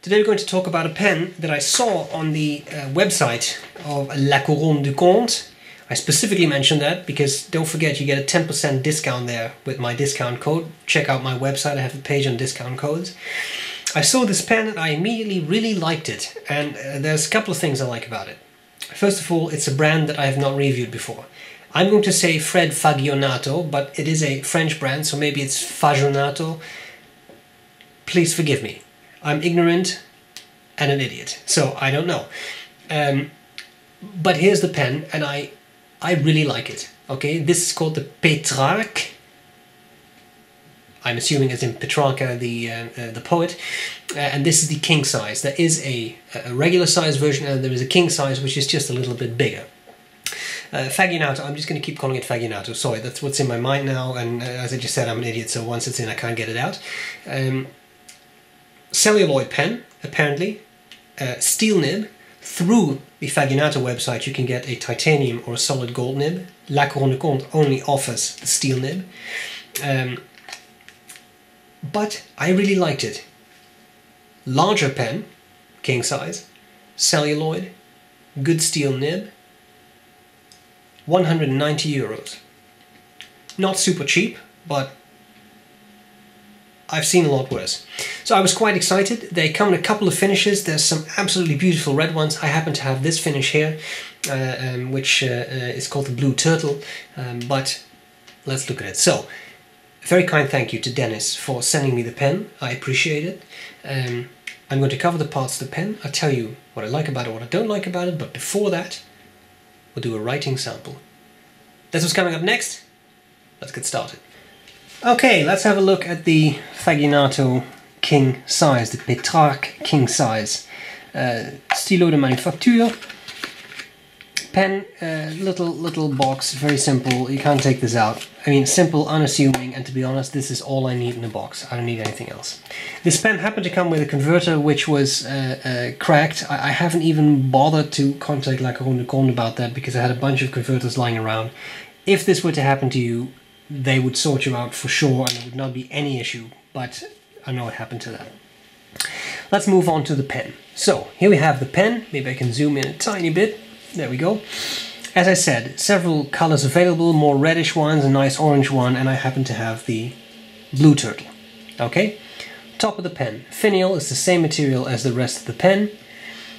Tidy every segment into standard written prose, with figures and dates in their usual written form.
Today we're going to talk about a pen that I saw on the website of La Couronne du Comte. I specifically mentioned that because don't forget you get a 10% discount there with my discount code. Check out my website, I have a page on discount codes. I saw this pen and I immediately really liked it, and there's a couple of things I like about it. First of all, it's a brand that I have not reviewed before. I'm going to say Fred Faggionato, but it is a French brand, so maybe it's Faggionato. Please forgive me. I'm ignorant and an idiot, so I don't know. But here's the pen, and I really like it. Okay, this is called the Pétrarque. I'm assuming it's in Pétrarque, the poet. And this is the king size. There is a regular size version, and there is a king size, which is just a little bit bigger. Faggionato, I'm just going to keep calling it Faggionato. Sorry, that's what's in my mind now, and as I just said, I'm an idiot, so once it's in, I can't get it out. Celluloid pen, apparently. Steel nib. Through the Faggionato website, you can get a titanium or a solid gold nib. La Couronne du Comte only offers the steel nib. But I really liked it. Larger pen, king size, celluloid, good steel nib, 190 euros. Not super cheap, but I've seen a lot worse. So I was quite excited. They come in a couple of finishes. There's some absolutely beautiful red ones. I happen to have this finish here, which is called the Blue Turtle, but let's look at it. So, a very kind thank you to Dennis for sending me the pen. I appreciate it. I'm going to cover the parts of the pen. I'll tell you what I like about it, what I don't like about it, but before that, we'll do a writing sample. That's what's coming up next. Let's get started. Okay, let's have a look at the Faggionato king size, the Pétrarque king size. Stylo de manufacture. Pen, little box, very simple. You can't take this out. I mean, simple, unassuming, and to be honest, this is all I need in a box. I don't need anything else. This pen happened to come with a converter which was cracked. I haven't even bothered to contact La Couronne du Comte about that because I had a bunch of converters lying around. If this were to happen to you, they would sort you out for sure and there would not be any issue, but I know what happened to that. Let's move on to the pen. So, here we have the pen. Maybe I can zoom in a tiny bit. There we go. As I said, several colors available, more reddish ones, a nice orange one, and I happen to have the Blue Turtle. Okay? Top of the pen. Finial is the same material as the rest of the pen.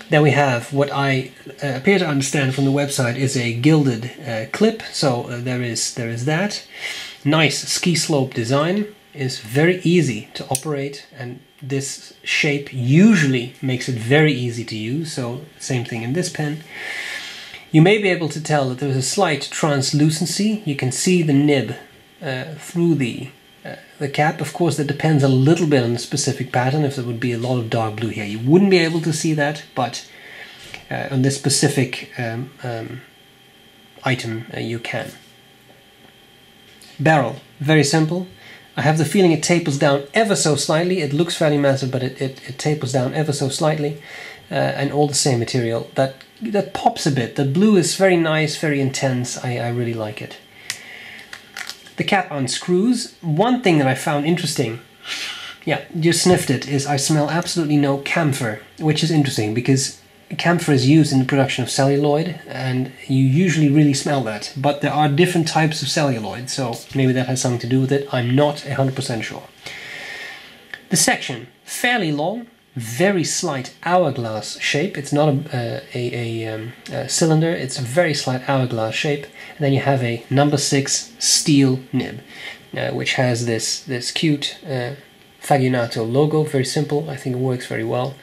Then we have what I appear to understand from the website is a gilded clip, so there is that. Nice ski slope design, is very easy to operate, and this shape usually makes it very easy to use, so same thing in this pen. You may be able to tell that there is a slight translucency. You can see the nib through the cap. Of course, that depends a little bit on the specific pattern. If there would be a lot of dark blue here, you wouldn't be able to see that, but on this specific item, you can. Barrel, very simple. I have the feeling it tapers down ever so slightly. It looks fairly massive, but it tapers down ever so slightly, and all the same material. That pops a bit. The blue is very nice, very intense. I really like it. The cap unscrews. One thing that I found interesting, yeah, you sniffed it, is I smell absolutely no camphor, which is interesting because camphor is used in the production of celluloid and you usually really smell that, but there are different types of celluloid, so maybe that has something to do with it. I'm not 100% sure. The section, fairly long, very slight hourglass shape. It's not a cylinder, it's a very slight hourglass shape. And then you have a number 6 steel nib, which has this cute Faggionato logo, very simple. I think it works very well.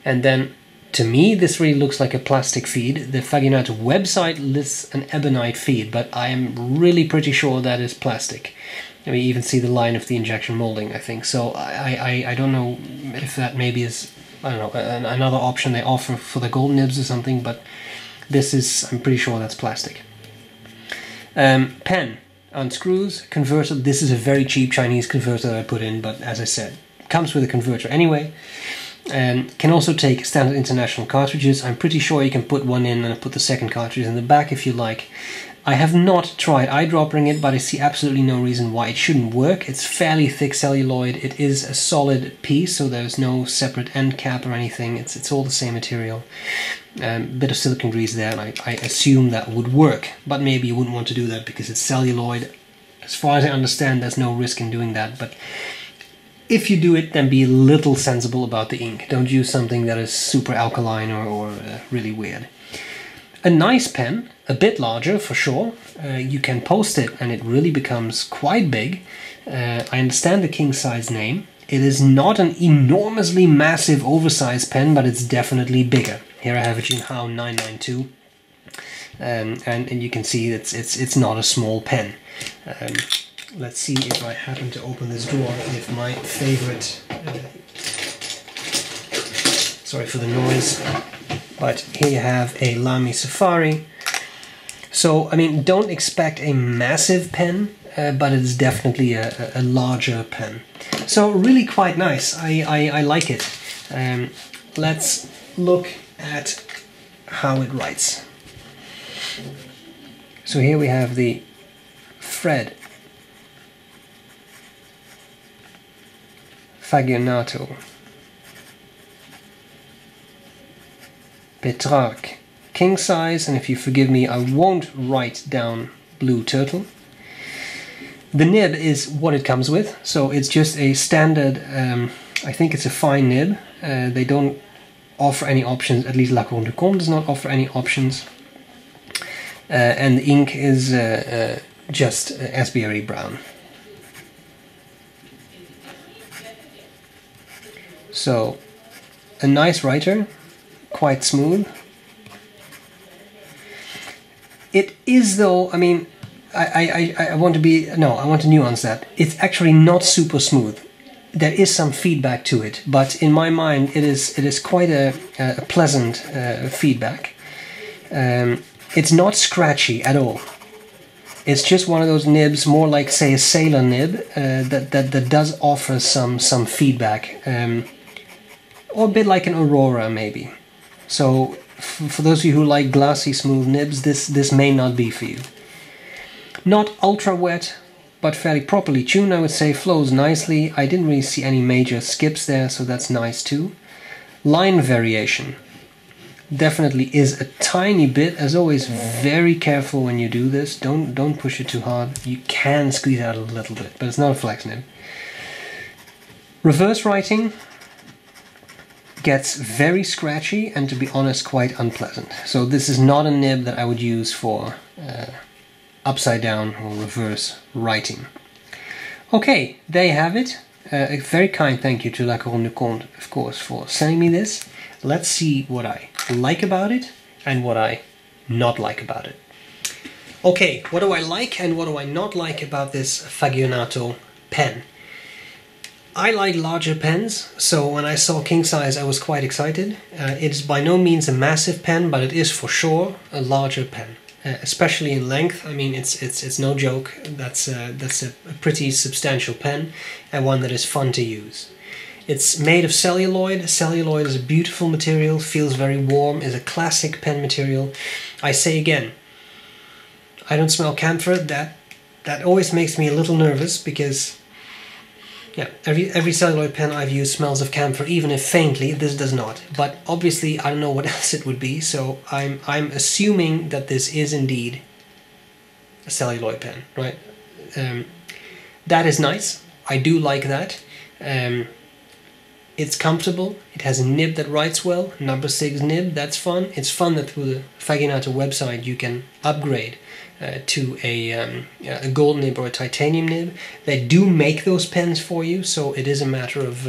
And then, to me, this really looks like a plastic feed. The Faggionato website lists an ebonite feed, but I am really pretty sure that is plastic. We even see the line of the injection molding, I think. So I don't know if that maybe is, I don't know, another option they offer for the gold nibs or something, but this is, I'm pretty sure that's plastic. Pen unscrews, converter. This is a very cheap Chinese converter that I put in, but as I said, comes with a converter anyway. Can also take standard international cartridges. I'm pretty sure you can put one in and put the second cartridge in the back if you like. I have not tried eyedropping it, but I see absolutely no reason why it shouldn't work. It's fairly thick celluloid. It is a solid piece, so there's no separate end cap or anything. It's all the same material. Bit of silicone grease there, and I assume that would work. But maybe you wouldn't want to do that because it's celluloid. As far as I understand, there's no risk in doing that. But if you do it, then be a little sensible about the ink. Don't use something that is super alkaline or really weird. A nice pen, a bit larger for sure. You can post it and it really becomes quite big. I understand the king size name. It is not an enormously massive oversized pen, but it's definitely bigger. Here I have a Junhao 992, and you can see it's not a small pen. Let's see if I happen to open this drawer, if my favorite, sorry for the noise, but here you have a Lamy Safari. So, I mean, don't expect a massive pen, but it's definitely a larger pen. So, really quite nice. I like it. Let's look at how it writes. So here we have the Fred Faggionato, Pétrarque, king size, and if you forgive me, I won't write down blue turtle. The nib is what it comes with, so it's just a standard, I think it's a fine nib. They don't offer any options, at least La Cour de Comte does not offer any options. And the ink is just B.R.E. brown. So, a nice writer, quite smooth. It is though, I mean, I want to nuance that. It's actually not super smooth. There is some feedback to it, but in my mind it is quite a pleasant feedback. It's not scratchy at all. It's just one of those nibs, more like say a sailor nib, that does offer some feedback, or a bit like an Aurora maybe. So for those of you who like glassy smooth nibs, this may not be for you. Not ultra wet, but fairly properly tuned, I would say. Flows nicely. I didn't really see any major skips there, so that's nice too. Line variation definitely is a tiny bit. As always, very careful when you do this. Don't push it too hard. You can squeeze out a little bit, but it's not a flex nib. Reverse writing gets very scratchy and, to be honest, quite unpleasant. So this is not a nib that I would use for upside down or reverse writing. Okay, there you have it. A very kind thank you to La Cour de Comte, of course, for sending me this. Let's see what I like about it and what I not like about it. Okay, what do I like and what do I not like about this Faggionato pen? I like larger pens, so when I saw king size I was quite excited. It's by no means a massive pen, but it is for sure a larger pen. Especially in length. I mean, it's no joke. That's a pretty substantial pen, and one that is fun to use. It's made of celluloid. Celluloid is a beautiful material, feels very warm, is a classic pen material. I say again, I don't smell camphor. That always makes me a little nervous, because yeah, every celluloid pen I've used smells of camphor, even if faintly. This does not. But obviously I don't know what else it would be, so I'm assuming that this is indeed a celluloid pen, right? That is nice. I do like that. It's comfortable. It has a nib that writes well. Number 6 nib, that's fun. It's fun that through the Faggionato website you can upgrade to a gold nib or a titanium nib. They do make those pens for you, so it is a matter of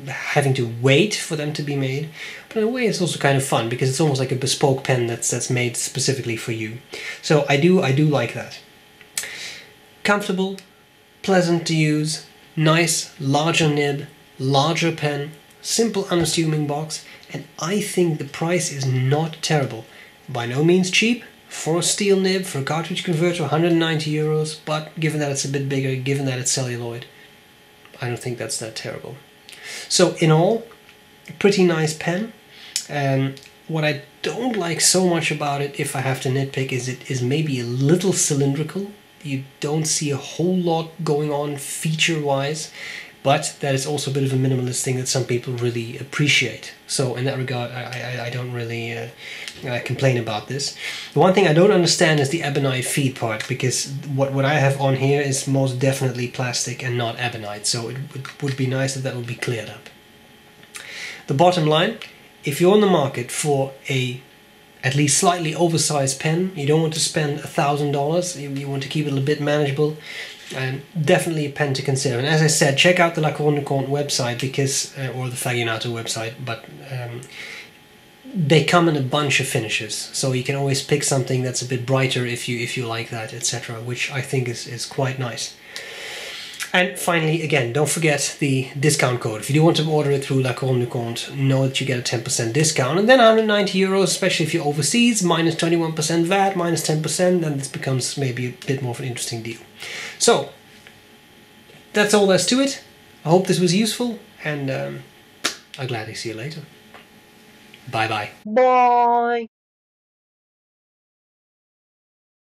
having to wait for them to be made. But in a way it's also kind of fun, because it's almost like a bespoke pen that's made specifically for you. So I do like that. Comfortable, pleasant to use, nice, larger nib, larger pen, simple unassuming box, and I think the price is not terrible. By no means cheap. For a steel nib, for a cartridge converter, 190 euros, but given that it's a bit bigger, given that it's celluloid, I don't think that's that terrible. So in all, a pretty nice pen. What I don't like so much about it, if I have to nitpick, is it is maybe a little cylindrical. You don't see a whole lot going on feature-wise, but that is also a bit of a minimalist thing that some people really appreciate. So in that regard, I don't really complain about this. The one thing I don't understand is the ebonite feed part, because what I have on here is most definitely plastic and not ebonite, so it would be nice if that would be cleared up. The bottom line, if you're on the market for a at least slightly oversized pen, you don't want to spend $1,000, you want to keep it a bit manageable, and definitely a pen to consider. And as I said, check out the L'Acron website, because or the Faggionato website, but they come in a bunch of finishes, so you can always pick something that's a bit brighter if you like that, etc., which I think is quite nice. And finally, again, don't forget the discount code. If you do want to order it through L'Acron, know that you get a 10% discount, and then €190, especially if you're overseas, minus 21% VAT, minus 10%, then this becomes maybe a bit more of an interesting deal. So, that's all there's to it. I hope this was useful, and I'll gladly see you later. Bye-bye. Bye.